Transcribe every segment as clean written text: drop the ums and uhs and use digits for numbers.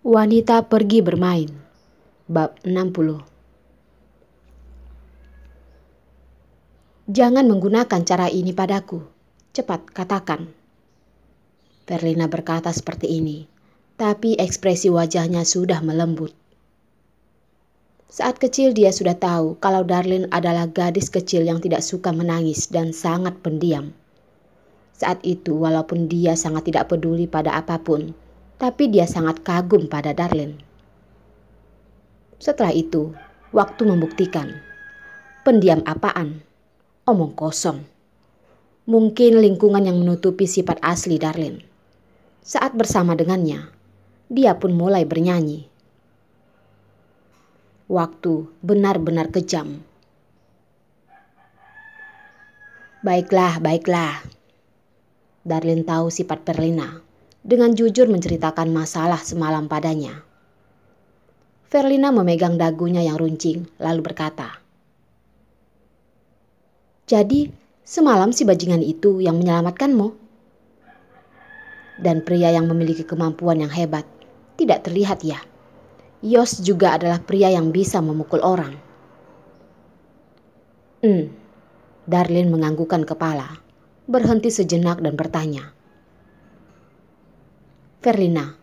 Wanita pergi bermain. Bab 60. Jangan menggunakan cara ini padaku. Cepat katakan. Verlina berkata seperti ini, tapi ekspresi wajahnya sudah melembut. Saat kecil dia sudah tahu kalau Darlene adalah gadis kecil yang tidak suka menangis dan sangat pendiam. Saat itu walaupun dia sangat tidak peduli pada apapun, tapi dia sangat kagum pada Darlene. Setelah itu, waktu membuktikan. Pendiam apaan? Omong kosong. Mungkin lingkungan yang menutupi sifat asli Darlene. Saat bersama dengannya, dia pun mulai bernyanyi. Waktu benar-benar kejam. Baiklah. Darlene tahu sifat Verlina. Dengan jujur menceritakan masalah semalam padanya. Verlina memegang dagunya yang runcing, lalu berkata, "Jadi, semalam si bajingan itu yang menyelamatkanmu?" Dan pria yang memiliki kemampuan yang hebat, tidak terlihat ya. Yos juga adalah pria yang bisa memukul orang. Darlene menganggukkan kepala, berhenti sejenak dan bertanya, "Verlina,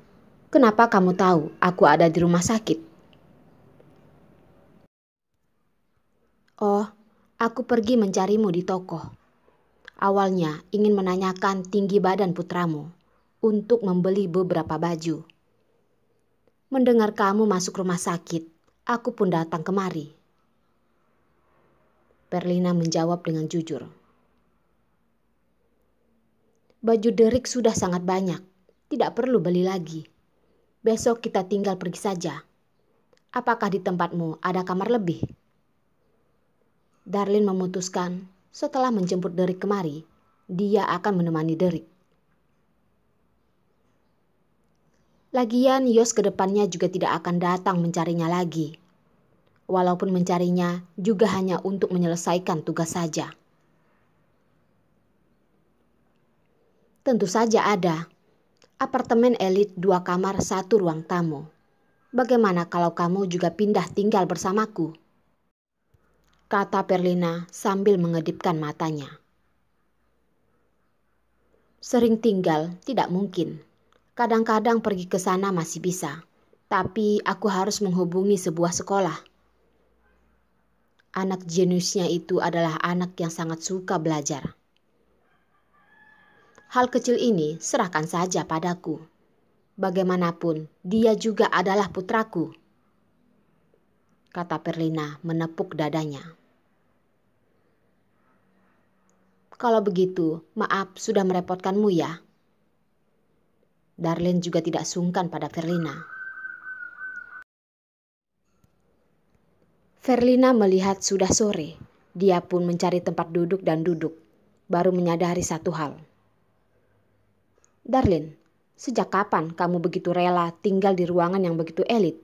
kenapa kamu tahu aku ada di rumah sakit?" "Oh, aku pergi mencarimu di toko. Awalnya ingin menanyakan tinggi badan putramu untuk membeli beberapa baju. Mendengar kamu masuk rumah sakit, aku pun datang kemari." Verlina menjawab dengan jujur. "Baju Derek sudah sangat banyak, tidak perlu beli lagi. Besok kita tinggal pergi saja. Apakah di tempatmu ada kamar lebih?" Darlene memutuskan setelah menjemput Derek kemari, dia akan menemani Derek. Lagian Yos kedepannya juga tidak akan datang mencarinya lagi. Walaupun mencarinya juga hanya untuk menyelesaikan tugas saja. Tentu saja ada. Apartemen elit 2 kamar 1 ruang tamu. Bagaimana kalau kamu juga pindah tinggal bersamaku? Kata Verlina sambil mengedipkan matanya. Sering tinggal tidak mungkin. Kadang-kadang pergi ke sana masih bisa. Tapi aku harus menghubungi sebuah sekolah. Anak jeniusnya itu adalah anak yang sangat suka belajar. Hal kecil ini serahkan saja padaku. Bagaimanapun dia juga adalah putraku. Kata Verlina menepuk dadanya. Kalau begitu, maaf sudah merepotkanmu ya. Darlene juga tidak sungkan pada Verlina. Verlina melihat sudah sore. Dia pun mencari tempat duduk dan duduk. Baru menyadari satu hal. Darlene, sejak kapan kamu begitu rela tinggal di ruangan yang begitu elit?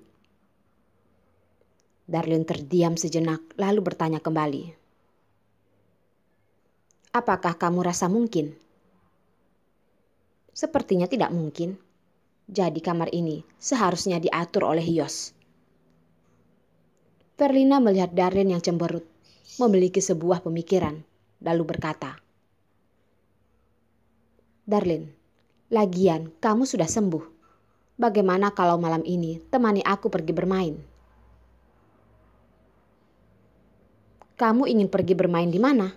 Darlene terdiam sejenak lalu bertanya kembali. Apakah kamu rasa mungkin? Sepertinya tidak mungkin. Jadi kamar ini seharusnya diatur oleh Yos. Verlina melihat Darlene yang cemberut, memiliki sebuah pemikiran, lalu berkata, Darlene, lagian kamu sudah sembuh. Bagaimana kalau malam ini temani aku pergi bermain? Kamu ingin pergi bermain di mana?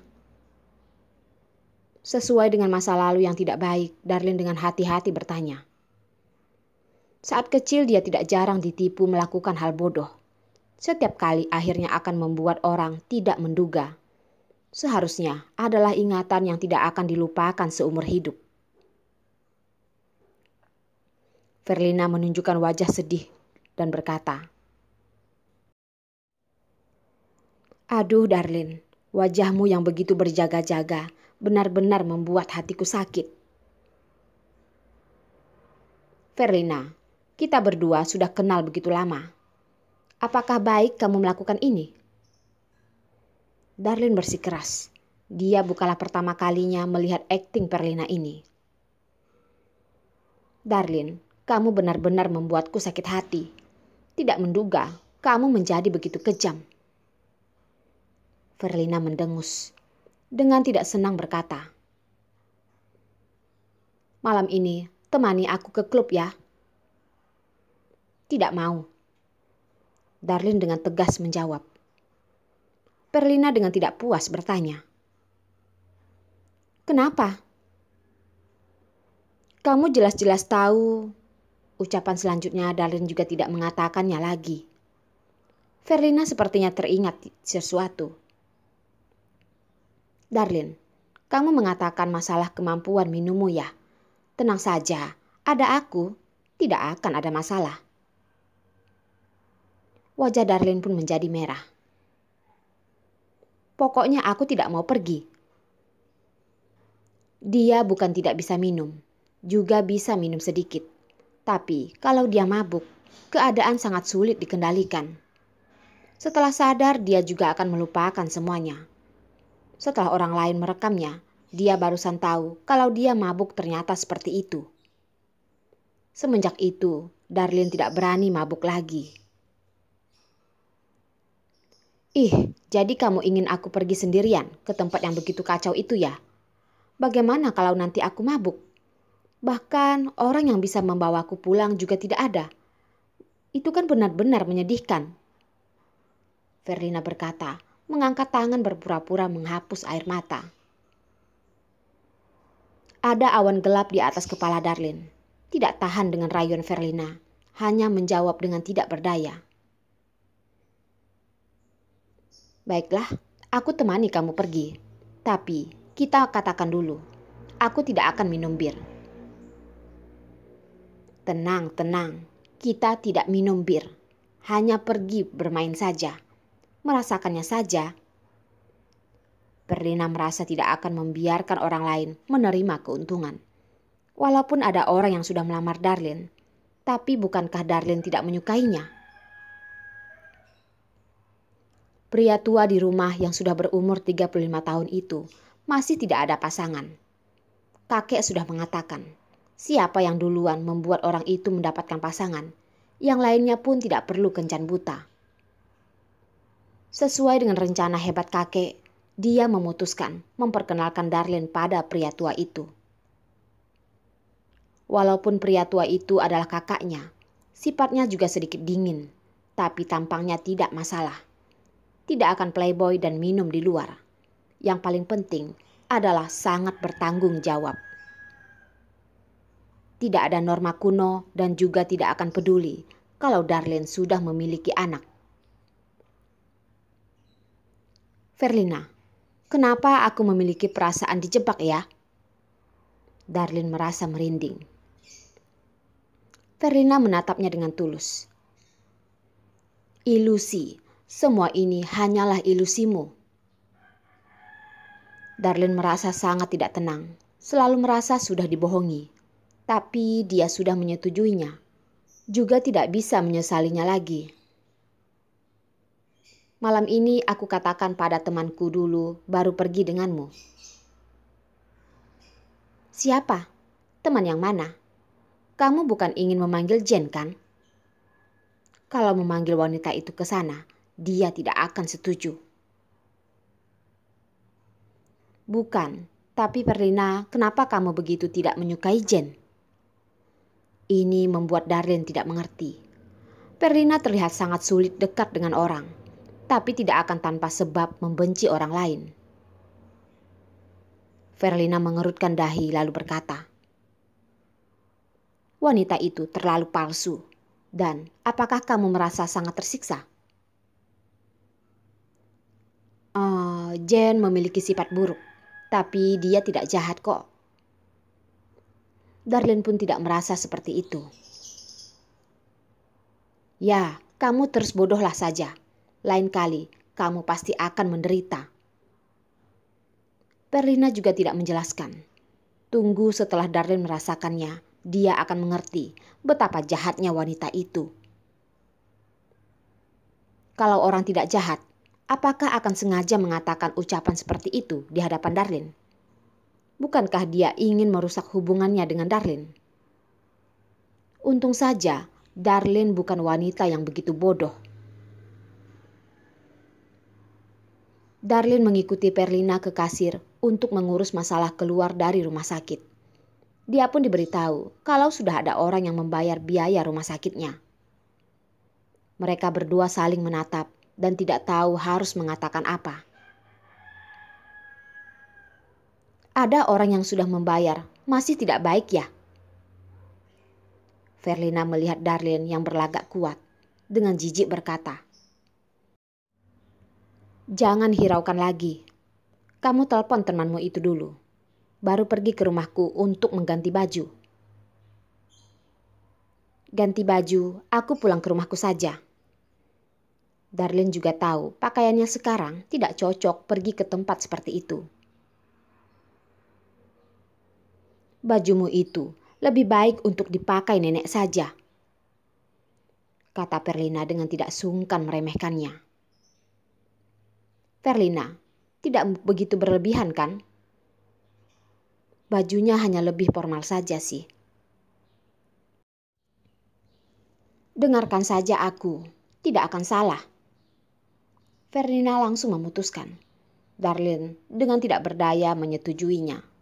Sesuai dengan masa lalu yang tidak baik, Darlene dengan hati-hati bertanya. Saat kecil dia tidak jarang ditipu melakukan hal bodoh. Setiap kali akhirnya akan membuat orang tidak menduga. Seharusnya adalah ingatan yang tidak akan dilupakan seumur hidup. Verlina menunjukkan wajah sedih dan berkata, Aduh Darlene, wajahmu yang begitu berjaga-jaga benar-benar membuat hatiku sakit. Verlina, kita berdua sudah kenal begitu lama. Apakah baik kamu melakukan ini? Darlene bersikeras. Dia bukanlah pertama kalinya melihat akting Verlina ini. Darlene, Kamu benar-benar membuatku sakit hati. Tidak menduga kamu menjadi begitu kejam. Verlina mendengus. Dengan tidak senang berkata, "Malam ini temani aku ke klub ya." "Tidak mau." Darlin dengan tegas menjawab. Verlina dengan tidak puas bertanya, "Kenapa?" "Kamu jelas-jelas tahu." Ucapan selanjutnya Darlin juga tidak mengatakannya lagi. Verlina sepertinya teringat sesuatu. "Darlin, kamu mengatakan masalah kemampuan minummu ya? Tenang saja, ada aku, tidak akan ada masalah." Wajah Darlin pun menjadi merah. "Pokoknya aku tidak mau pergi." Dia bukan tidak bisa minum, juga bisa minum sedikit. Tapi kalau dia mabuk, keadaan sangat sulit dikendalikan. Setelah sadar, dia juga akan melupakan semuanya. Setelah orang lain merekamnya, dia barusan tahu kalau dia mabuk ternyata seperti itu. Semenjak itu, Darlin tidak berani mabuk lagi. "Ih, jadi kamu ingin aku pergi sendirian ke tempat yang begitu kacau itu ya? Bagaimana kalau nanti aku mabuk? Bahkan orang yang bisa membawaku pulang juga tidak ada. Itu kan benar-benar menyedihkan." Verlina berkata, mengangkat tangan berpura-pura menghapus air mata. Ada awan gelap di atas kepala Darlin. Tidak tahan dengan rayuan Verlina, hanya menjawab dengan tidak berdaya. "Baiklah, aku temani kamu pergi. Tapi kita katakan dulu, aku tidak akan minum bir." "Tenang, tenang. Kita tidak minum bir. Hanya pergi bermain saja. Merasakannya saja." Verlina merasa tidak akan membiarkan orang lain menerima keuntungan. Walaupun ada orang yang sudah melamar Darlin, tapi bukankah Darlin tidak menyukainya? Pria tua di rumah yang sudah berumur 35 tahun itu masih tidak ada pasangan. Kakek sudah mengatakan, siapa yang duluan membuat orang itu mendapatkan pasangan, yang lainnya pun tidak perlu kencan buta. Sesuai dengan rencana hebat kakek, dia memutuskan memperkenalkan Darlin pada pria tua itu. Walaupun pria tua itu adalah kakaknya, sifatnya juga sedikit dingin, tapi tampangnya tidak masalah. Tidak akan playboy dan minum di luar. Yang paling penting adalah sangat bertanggung jawab. Tidak ada norma kuno dan juga tidak akan peduli kalau Darlin sudah memiliki anak. "Verlina, kenapa aku memiliki perasaan dijebak ya?" Darlin merasa merinding. Verlina menatapnya dengan tulus. "Ilusi, semua ini hanyalah ilusimu." Darlin merasa sangat tidak tenang, selalu merasa sudah dibohongi. Tapi dia sudah menyetujuinya, juga tidak bisa menyesalinya lagi. "Malam ini aku katakan pada temanku dulu, baru pergi denganmu." "Siapa? Teman yang mana? Kamu bukan ingin memanggil Jen kan?" "Kalau memanggil wanita itu ke sana, dia tidak akan setuju." "Bukan, tapi Verlina, kenapa kamu begitu tidak menyukai Jen?" Ini membuat Darlin tidak mengerti. Verlina terlihat sangat sulit dekat dengan orang, tapi tidak akan tanpa sebab membenci orang lain. Verlina mengerutkan dahi lalu berkata, "Wanita itu terlalu palsu. Dan apakah kamu merasa sangat tersiksa?" Jen memiliki sifat buruk, tapi dia tidak jahat kok." Darlin pun tidak merasa seperti itu. "Ya, kamu terus bodohlah saja. Lain kali kamu pasti akan menderita." Verlina juga tidak menjelaskan. Tunggu setelah Darlin merasakannya, dia akan mengerti betapa jahatnya wanita itu. Kalau orang tidak jahat, apakah akan sengaja mengatakan ucapan seperti itu di hadapan Darlin? Bukankah dia ingin merusak hubungannya dengan Darlin? Untung saja Darlene bukan wanita yang begitu bodoh. Darlene mengikuti Perlina ke kasir untuk mengurus masalah keluar dari rumah sakit. Dia pun diberitahu kalau sudah ada orang yang membayar biaya rumah sakitnya. Mereka berdua saling menatap dan tidak tahu harus mengatakan apa. Ada orang yang sudah membayar, masih tidak baik ya? Perlina melihat Darlene yang berlagak kuat. Dengan jijik berkata, "Jangan hiraukan lagi. Kamu telepon temanmu itu dulu. Baru pergi ke rumahku untuk mengganti baju." "Ganti baju, aku pulang ke rumahku saja." Darlene juga tahu pakaiannya sekarang tidak cocok pergi ke tempat seperti itu. "Bajumu itu lebih baik untuk dipakai nenek saja," kata Perlina dengan tidak sungkan meremehkannya. "Perlina, tidak begitu berlebihan kan? Bajunya hanya lebih formal saja sih." "Dengarkan saja aku, tidak akan salah." Perlina langsung memutuskan. Darlene dengan tidak berdaya menyetujuinya.